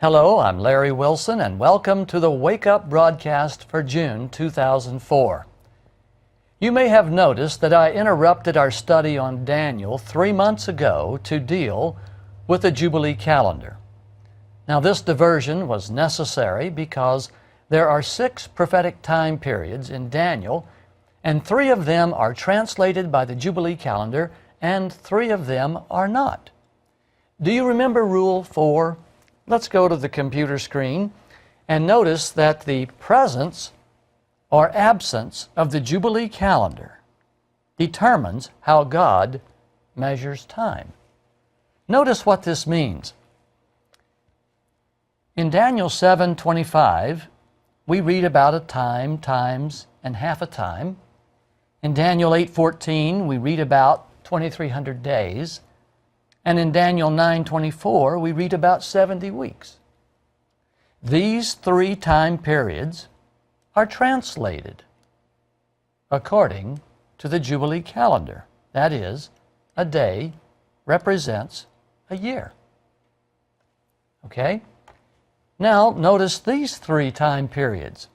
Hello, I'm Larry Wilson, and welcome to the Wake Up broadcast for June 2004. You may have noticed that I interrupted our study on Daniel 3 months ago to deal with the Jubilee calendar. Now, this diversion was necessary because there are 6 prophetic time periods in Daniel, and 3 of them are translated by the Jubilee calendar, and 3 of them are not. Do you remember Rule 4? Let's go to the computer screen and notice that the presence or absence of the Jubilee calendar determines how God measures time. Notice what this means. In Daniel 7:25, we read about a time, times, and half a time. In Daniel 8:14, we read about 2,300 days. And in Daniel 9:24, we read about 70 weeks. These 3 time periods are translated according to the Jubilee calendar. That is, a day represents a year. Okay? Now, notice these 3 time periods.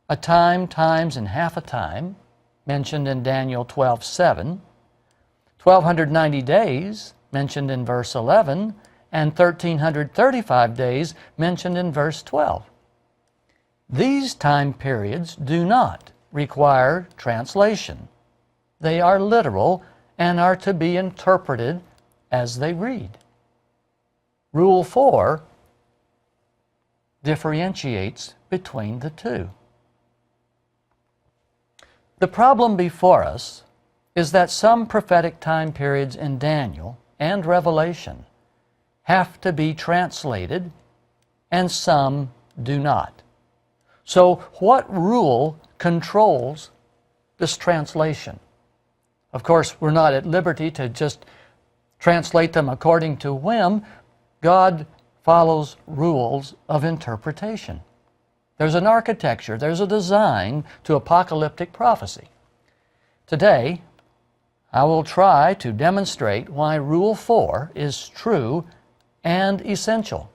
A time, times, and half a time, mentioned in Daniel 12:7, 1,290 days, mentioned in verse 11, and 1,335 days, mentioned in verse 12. These time periods do not require translation. They are literal and are to be interpreted as they read. Rule 4 differentiates between the 2. The problem before us is that some prophetic time periods in Daniel and Revelation have to be translated, and some do not. So what rule controls this translation? Of course, we're not at liberty to just translate them according to whim. God follows rules of interpretation. There's an architecture, there's a design to apocalyptic prophecy. Today, I will try to demonstrate why Rule 4 is true and essential.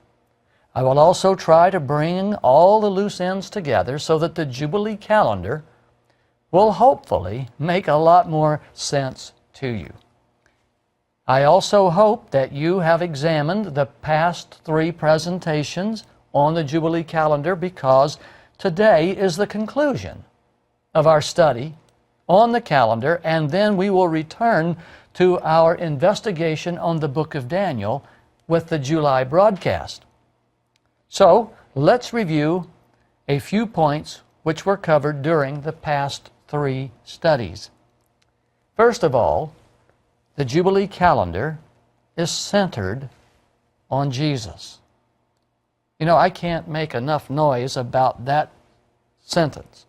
I will also try to bring all the loose ends together so that the Jubilee calendar will hopefully make a lot more sense to you. I also hope that you have examined the past 3 presentations on the Jubilee calendar, because today is the conclusion of our study on the calendar, and then we will return to our investigation on the book of Daniel with the July broadcast. So, let's review a few points which were covered during the past 3 studies. First of all, the Jubilee calendar is centered on Jesus. You know, I can't make enough noise about that sentence.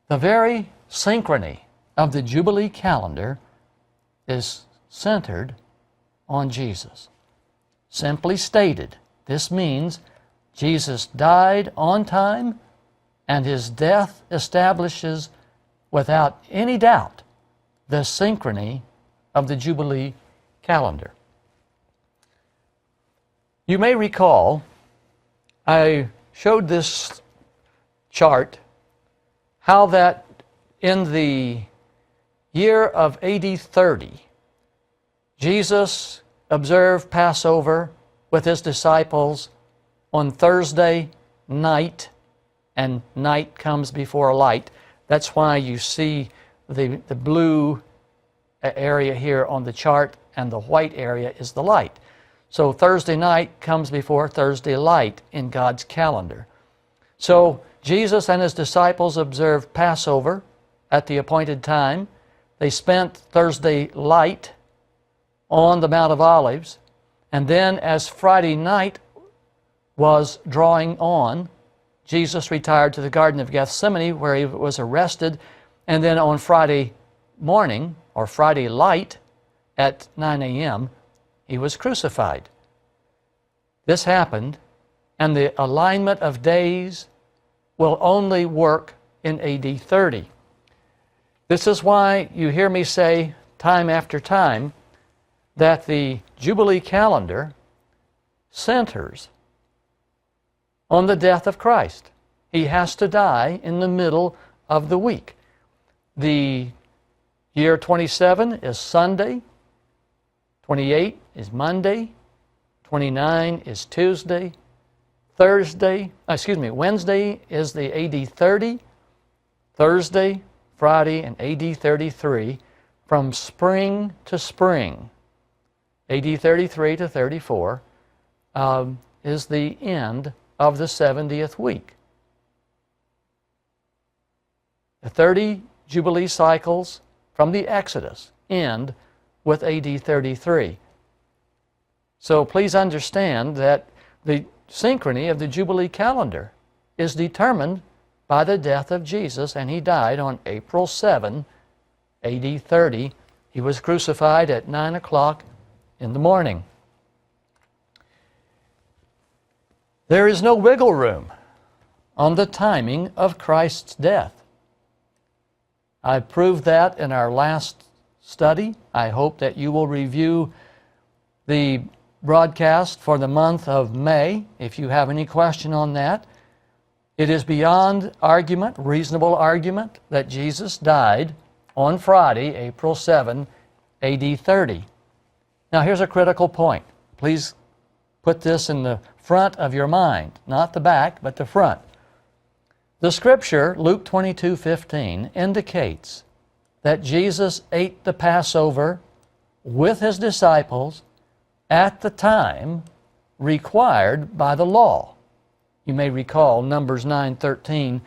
The very Synchrony of the Jubilee calendar is centered on Jesus. Simply stated, this means Jesus died on time, and his death establishes without any doubt the synchrony of the Jubilee calendar. You may recall I showed this chart, how that in the year of AD 30, Jesus observed Passover with his disciples on Thursday night, and night comes before light. That's why you see the blue area here on the chart, and the white area is the light. So Thursday night comes before Thursday light in God's calendar. So Jesus and his disciples observed Passover at the appointed time. They spent Thursday light on the Mount of Olives, and then as Friday night was drawing on, Jesus retired to the Garden of Gethsemane, where he was arrested, and then on Friday morning, or Friday light, at 9 a.m., he was crucified. This happened, and the alignment of days will only work in AD 30. This is why you hear me say time after time that the Jubilee calendar centers on the death of Christ. He has to die in the middle of the week. The year 27 is Sunday, 28 is Monday, 29 is Tuesday, Wednesday is the AD 30, Thursday, Friday, and AD 33, from spring to spring. AD 33 to 34 is the end of the 70th week. The 30 Jubilee cycles from the Exodus end with AD 33. So please understand that the synchrony of the Jubilee calendar is determined by the death of Jesus, and he died on April 7, AD 30. He was crucified at 9 o'clock in the morning. There is no wiggle room on the timing of Christ's death. I proved that in our last study. I hope that you will review the broadcast for the month of May if you have any question on that. It is beyond argument, reasonable argument, that Jesus died on Friday, April 7, AD 30. Now here's a critical point. Please put this in the front of your mind, not the back, but the front. The scripture, Luke 22:15, indicates that Jesus ate the Passover with his disciples at the time required by the law. You may recall Numbers 9:13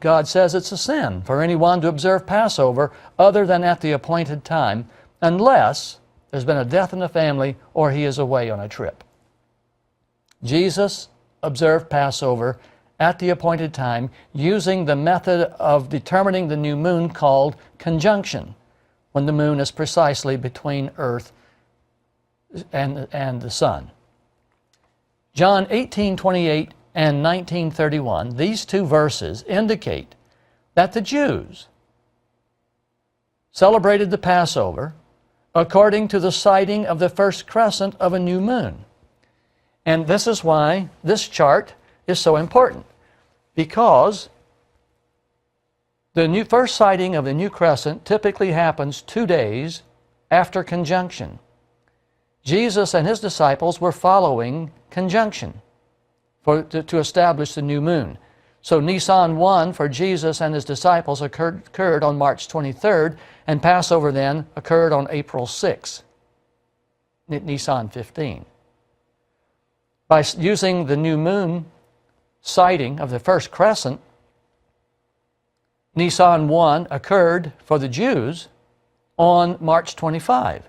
God says it's a sin for anyone to observe Passover other than at the appointed time, unless there's been a death in the family or he is away on a trip. Jesus observed Passover at the appointed time using the method of determining the new moon called conjunction, when the moon is precisely between earth and the sun. John 18:28 and 19:31, these two verses indicate that the Jews celebrated the Passover according to the sighting of the first crescent of a new moon. And this is why this chart is so important, because the first sighting of the new crescent typically happens 2 days after conjunction. Jesus and his disciples were following conjunction to establish the new moon. So Nisan 1 for Jesus and his disciples occurred on March 23rd, and Passover then occurred on April 6, Nisan 15. By using the new moon sighting of the first crescent, Nisan 1 occurred for the Jews on March 25.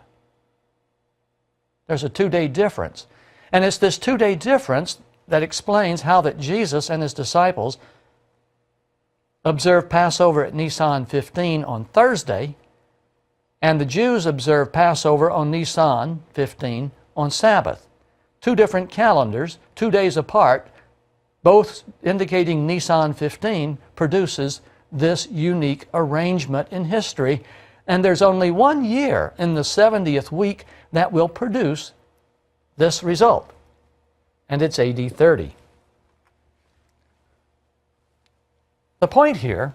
There's a 2-day difference. And it's this 2-day difference that explains how that Jesus and his disciples observed Passover at Nisan 15 on Thursday, and the Jews observed Passover on Nisan 15 on Sabbath. 2 different calendars, 2 days apart, both indicating Nisan 15 produces this unique arrangement in history. And there's only 1 year in the 70th week that will produce this result, and it's AD 30. The point here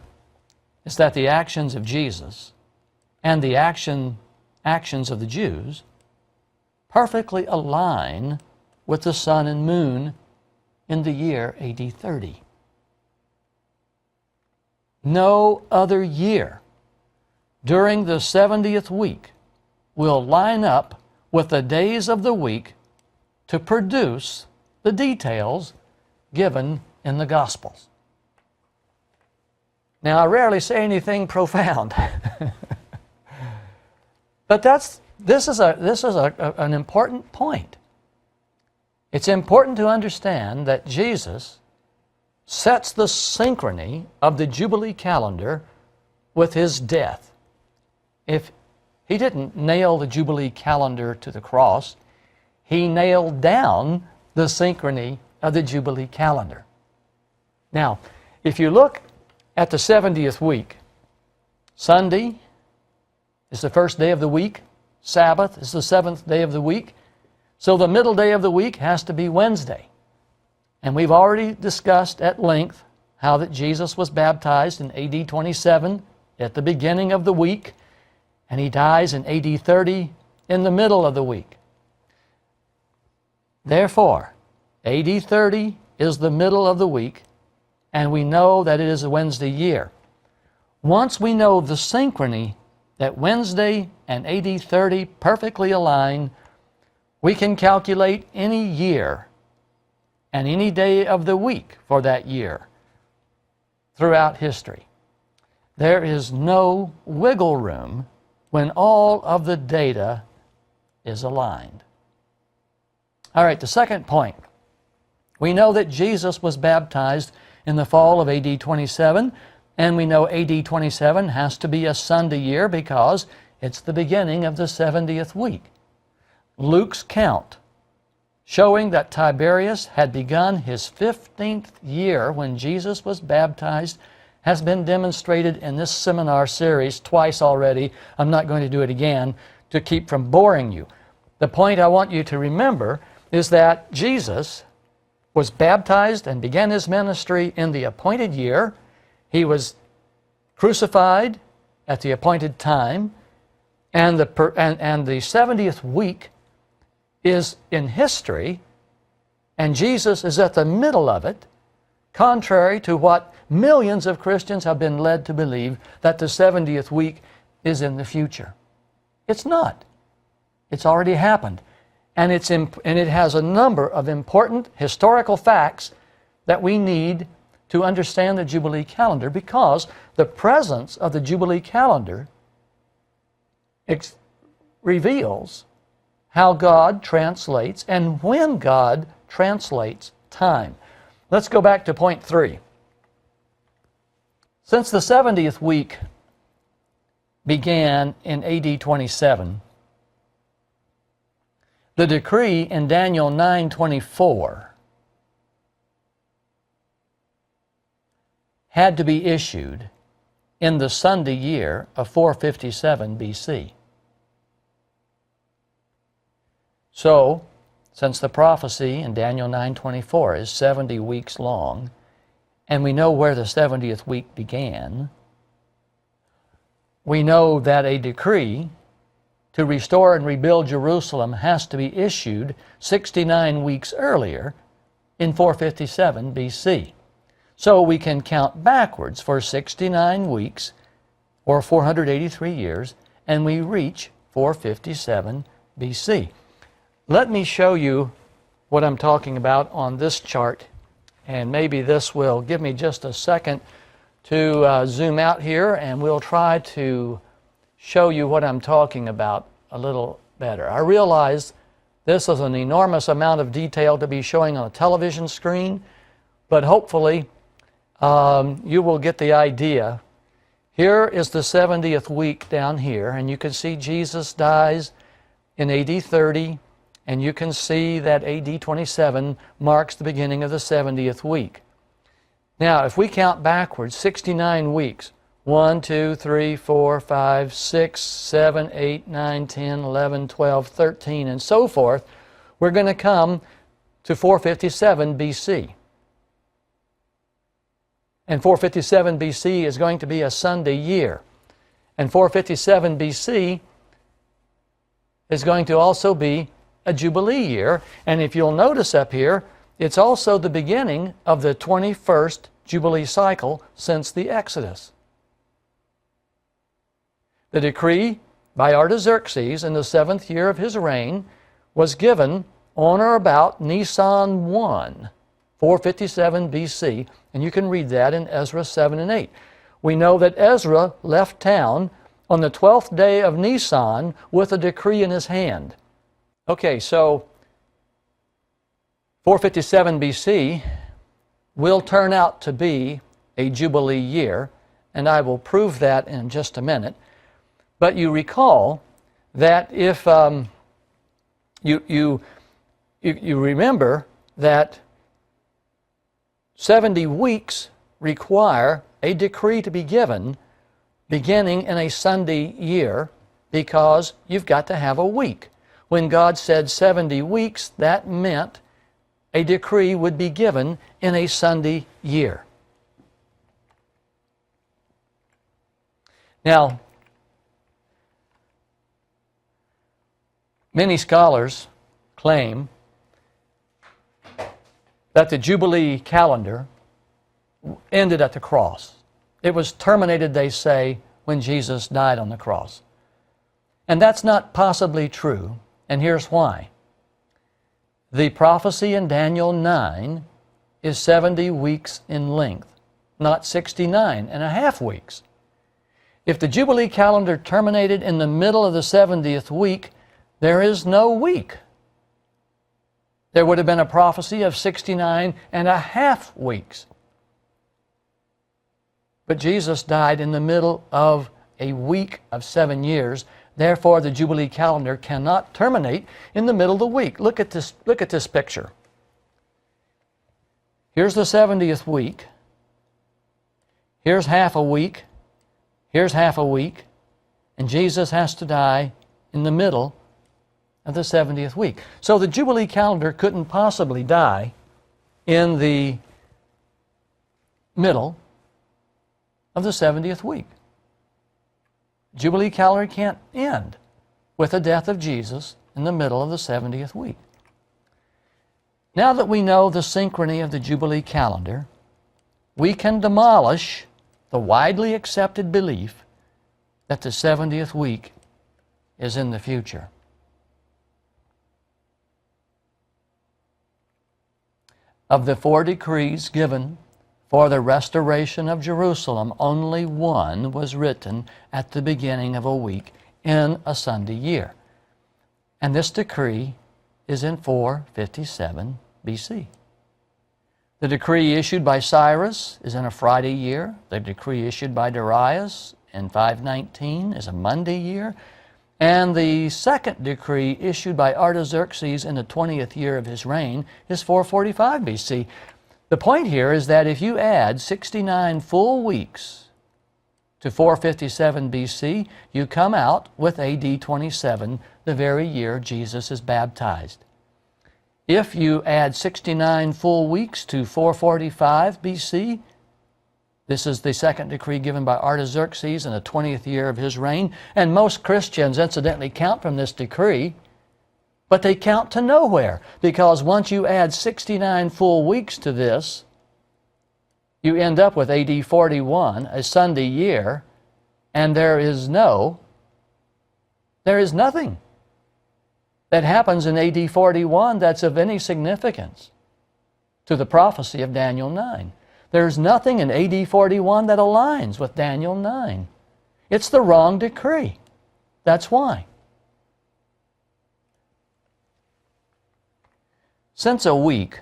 is that the actions of Jesus and the actions of the Jews perfectly align with the sun and moon in the year AD 30. No other year during the 70th week will line up with the days of the week to produce the details given in the Gospels. Now, I rarely say anything profound, but this is an important point. It's important to understand that Jesus sets the synchrony of the Jubilee calendar with his death. If he didn't nail the Jubilee calendar to the cross, he nailed down the synchrony of the Jubilee calendar. Now, if you look at the 70th week, Sunday is the first day of the week, Sabbath is the 7th day of the week, so the middle day of the week has to be Wednesday. And we've already discussed at length how that Jesus was baptized in AD 27 at the beginning of the week, and he dies in AD 30 in the middle of the week. Therefore, AD 30 is the middle of the week, and we know that it is a Wednesday year. Once we know the synchrony that Wednesday and AD 30 perfectly align, we can calculate any year and any day of the week for that year throughout history. There is no wiggle room when all of the data is aligned. All right, the second point. We know that Jesus was baptized in the fall of AD 27, and we know AD 27 has to be a Sunday year because it's the beginning of the 70th week. Luke's count, showing that Tiberius had begun his 15th year when Jesus was baptized, has been demonstrated in this seminar series twice already. I'm not going to do it again to keep from boring you. The point I want you to remember is that Jesus was baptized and began his ministry in the appointed year. He was crucified at the appointed time, and the 70th week is in history, and Jesus is at the middle of it, contrary to what millions of Christians have been led to believe, that the 70th week is in the future. It's not. It's already happened. And it has a number of important historical facts that we need to understand the Jubilee calendar, because the presence of the Jubilee calendar reveals how God translates and when God translates time. Let's go back to point 3. Since the 70th week began in AD 27, the decree in Daniel 9:24 had to be issued in the Sunday year of 457 BC. So, since the prophecy in Daniel 9:24 is 70 weeks long, and we know where the 70th week began, we know that a decree to restore and rebuild Jerusalem has to be issued 69 weeks earlier in 457 BC. So we can count backwards for 69 weeks, or 483 years, and we reach 457 BC. Let me show you what I'm talking about on this chart, and maybe this will give me just a second to zoom out here, and we'll try to show you what I'm talking about a little better. I realize this is an enormous amount of detail to be showing on a television screen, but hopefully you will get the idea. Here is the 70th week down here, and you can see Jesus dies in AD 30, and you can see that AD 27 marks the beginning of the 70th week. Now, if we count backwards, 69 weeks, 1, 2, 3, 4, 5, 6, 7, 8, 9, 10, 11, 12, 13, and so forth, we're going to come to 457 BC. And 457 BC is going to be a Sunday year. And 457 BC is going to also be a Jubilee year. And if you'll notice up here, it's also the beginning of the 21st Jubilee cycle since the Exodus. The decree by Artaxerxes in the 7th year of his reign was given on or about Nisan 1, 457 BC, and you can read that in Ezra 7 and 8. We know that Ezra left town on the 12th day of Nisan with a decree in his hand. Okay, so 457 BC will turn out to be a Jubilee year, and I will prove that in just a minute. But you recall that if you remember that 70 weeks require a decree to be given beginning in a Sunday year, because you've got to have a week. When God said 70 weeks, that meant a decree would be given in a Sunday year. Now, many scholars claim that the Jubilee calendar ended at the cross. It was terminated, they say, when Jesus died on the cross. And that's not possibly true, and here's why. The prophecy in Daniel 9 is 70 weeks in length, not 69 and a half weeks. If the Jubilee calendar terminated in the middle of the 70th week, there is no week. There would have been a prophecy of 69 and a half weeks. But Jesus died in the middle of a week of 7 years. Therefore, the Jubilee calendar cannot terminate in the middle of the week. Look at this picture. Here's the 70th week. Here's half a week. Here's half a week. And Jesus has to die in the middle of the 70th week. So the Jubilee calendar couldn't possibly die in the middle of the 70th week. Jubilee calendar can't end with the death of Jesus in the middle of the 70th week. Now that we know the synchrony of the Jubilee calendar, we can demolish the widely accepted belief that the 70th week is in the future. Of the 4 decrees given for the restoration of Jerusalem, only one was written at the beginning of a week in a Sunday year. And this decree is in 457 BC. The decree issued by Cyrus is in a Friday year. The decree issued by Darius in 519 is a Monday year. And the second decree issued by Artaxerxes in the 20th year of his reign is 445 BC. The point here is that if you add 69 full weeks to 457 BC, you come out with AD 27, the very year Jesus is baptized. If you add 69 full weeks to 445 BC, this is the second decree given by Artaxerxes in the 20th year of his reign, and most Christians incidentally count from this decree, but they count to nowhere, because once you add 69 full weeks to this, you end up with AD 41, a Sunday year, and there is nothing that happens in AD 41 that's of any significance to the prophecy of Daniel 9. There's nothing in AD 41 that aligns with Daniel 9. It's the wrong decree. That's why. Since a week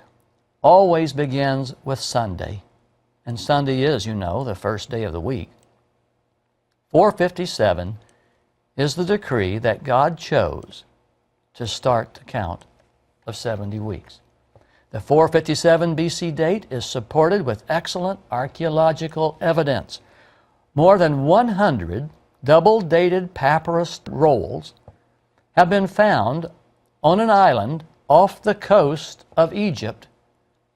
always begins with Sunday, and Sunday is, you know, the first day of the week, 457 is the decree that God chose to start the count of 70 weeks. The 457 BC date is supported with excellent archaeological evidence. More than 100 double-dated papyrus rolls have been found on an island off the coast of Egypt,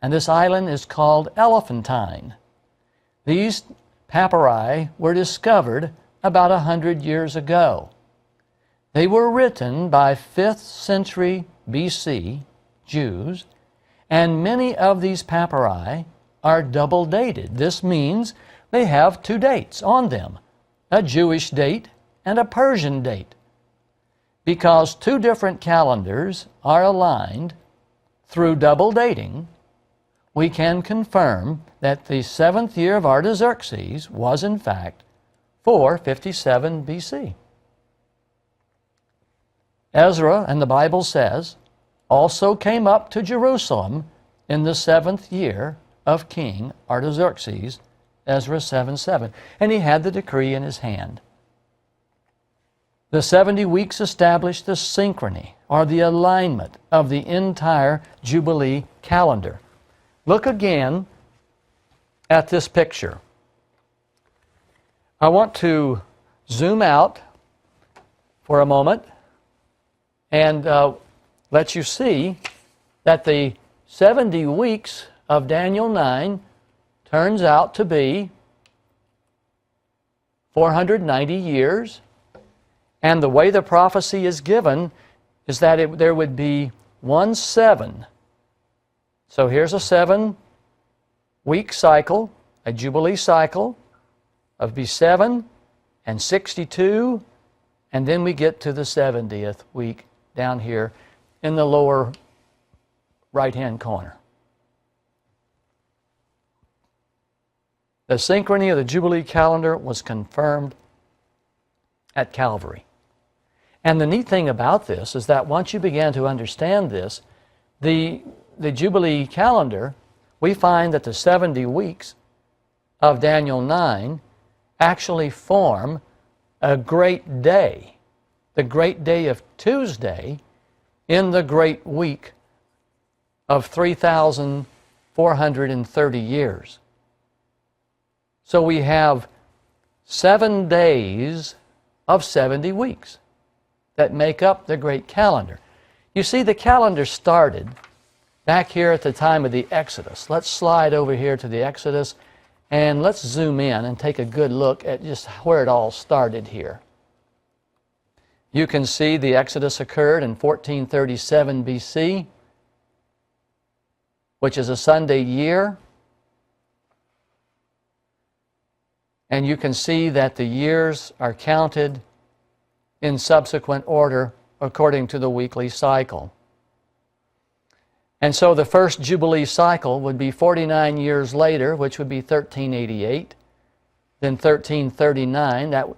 and this island is called Elephantine. These papyri were discovered about 100 years ago. They were written by 5th century BC Jews, and many of these papyri are double dated. This means they have 2 dates on them, a Jewish date and a Persian date. Because 2 different calendars are aligned through double dating, we can confirm that the 7th year of Artaxerxes was in fact 457 BC. Ezra, and the Bible says, also came up to Jerusalem in the 7th year of King Artaxerxes, Ezra 7:7, and he had the decree in his hand. The 70 weeks established the synchrony, or the alignment of the entire Jubilee calendar. Look again at this picture. I want to zoom out for a moment and let you see that the 70 weeks of Daniel 9 turns out to be 490 years. And the way the prophecy is given is that there would be 1 7. So here's a 7-week cycle, a Jubilee cycle of be 7 and 62, and then we get to the 70th week down here in the lower right-hand corner. The synchrony of the Jubilee calendar was confirmed at Calvary. And the neat thing about this is that once you began to understand this, the Jubilee calendar, we find that the 70 weeks of Daniel 9 actually form a great day, the great day of Tuesday in the great week of 3,430 years. So we have 7 days of 70 weeks that make up the great calendar. You see, the calendar started back here at the time of the Exodus. Let's slide over here to the Exodus and let's zoom in and take a good look at just where it all started here. You can see the Exodus occurred in 1437 BC, which is a Sunday year. And you can see that the years are counted in subsequent order according to the weekly cycle. And so the first Jubilee cycle would be 49 years later, which would be 1388. Then 1339, the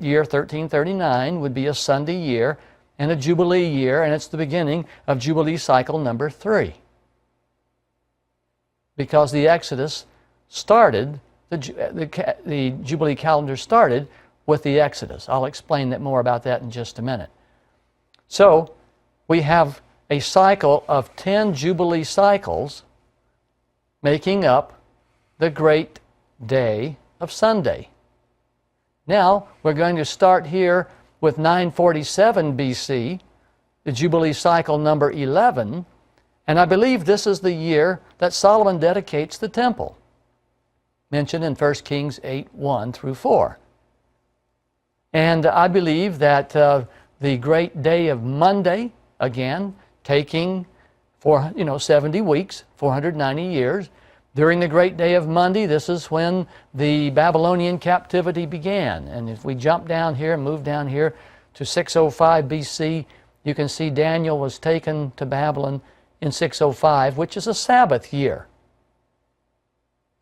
year 1339 would be a Sunday year and a Jubilee year, and it's the beginning of Jubilee cycle number 3. Because the Exodus started, the Jubilee calendar started with the Exodus. I'll explain that more about that in just a minute. So we have a cycle of 10 Jubilee cycles making up the great day of Sunday. Now we're going to start here with 947 BC, the Jubilee cycle number 11, and I believe this is the year that Solomon dedicates the temple, mentioned in 1 Kings 8:1 through 4. And I believe that the great day of Monday, again, taking 70 weeks, 490 years. During the great day of Monday, this is when the Babylonian captivity began. And if we jump down here and move down here to 605 BC, you can see Daniel was taken to Babylon in 605, which is a Sabbath year.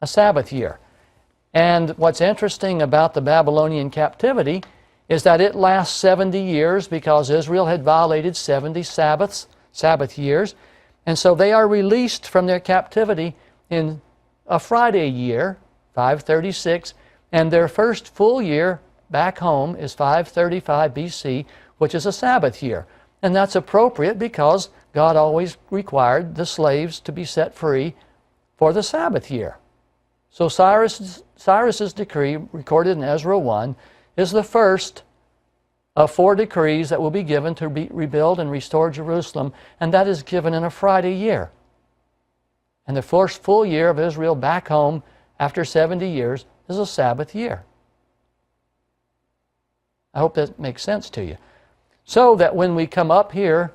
A Sabbath year. And what's interesting about the Babylonian captivity is that it lasts 70 years because Israel had violated 70 Sabbath years. And so they are released from their captivity in a Friday year, 536, and their first full year back home is 535 BC, which is a Sabbath year. And that's appropriate because God always required the slaves to be set free for the Sabbath year. So Cyrus's decree, recorded in Ezra 1, is the first of 4 decrees that will be given to rebuild and restore Jerusalem, and that is given in a Friday year. And the first full year of Israel back home after 70 years is a Sabbath year. I hope that makes sense to you. So that when we come up here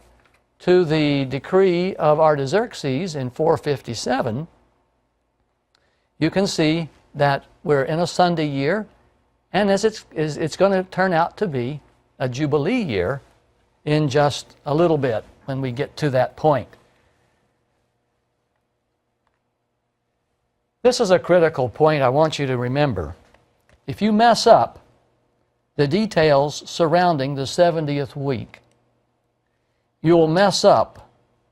to the decree of Artaxerxes in 457, you can see that we're in a Sunday year, and as it's going to turn out to be a Jubilee year in just a little bit when we get to that point. This is a critical point I want you to remember. If you mess up the details surrounding the 70th week, you will mess up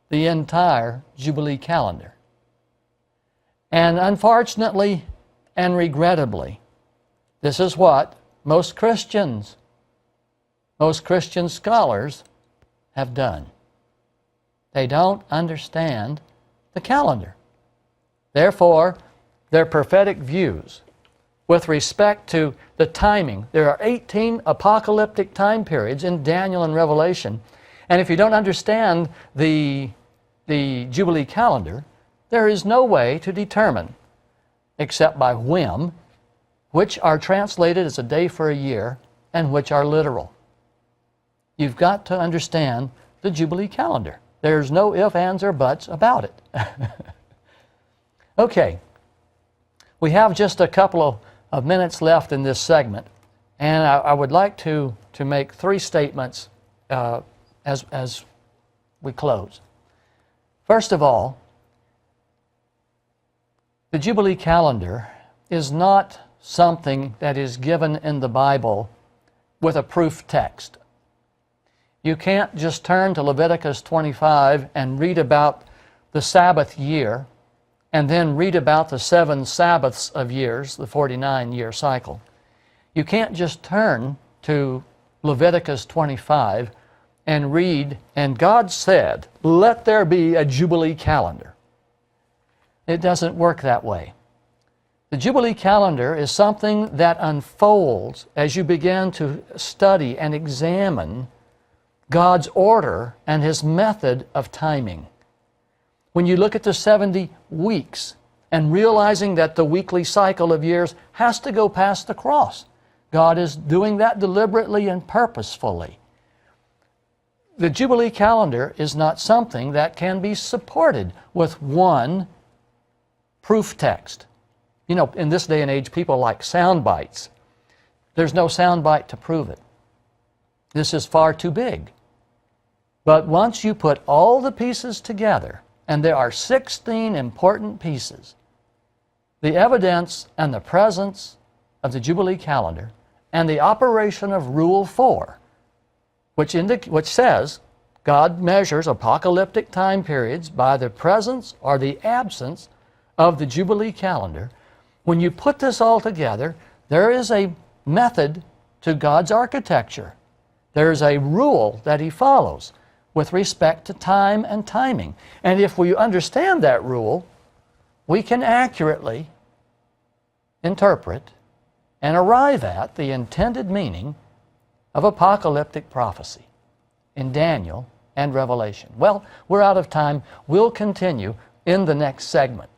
the entire Jubilee calendar. And unfortunately and regrettably, this is what most Christian scholars have done. They don't understand the calendar. Therefore, their prophetic views with respect to the timing, there are 18 apocalyptic time periods in Daniel and Revelation. And if you don't understand the the Jubilee calendar, there is no way to determine, except by whim, which are translated as a day for a year and which are literal. You've got to understand the Jubilee calendar. There's no ifs, ands, or buts about it. Okay, we have just a couple of minutes left in this segment, and I would like to make three statements as we close. First of all, the Jubilee calendar is not something that is given in the Bible with a proof text. You can't just turn to Leviticus 25 and read about the Sabbath year and then read about the 7 Sabbaths of years, the 49-year cycle. You can't just turn to Leviticus 25 and read, and God said, let there be a Jubilee calendar. It doesn't work that way. The Jubilee calendar is something that unfolds as you begin to study and examine God's order and His method of timing. When you look at the 70 weeks and realizing that the weekly cycle of years has to go past the cross, God is doing that deliberately and purposefully. The Jubilee calendar is not something that can be supported with one proof text. You know, in this day and age, people like sound bites. There's no sound bite to prove it. This is far too big. But once you put all the pieces together, and there are 16 important pieces, the evidence and the presence of the Jubilee calendar and the operation of Rule 4, which says God measures apocalyptic time periods by the presence or the absence of the Jubilee calendar. When you put this all together, there is a method to God's architecture. There is a rule that He follows with respect to time and timing. And if we understand that rule, we can accurately interpret and arrive at the intended meaning of apocalyptic prophecy in Daniel and Revelation. Well, we're out of time. We'll continue in the next segment.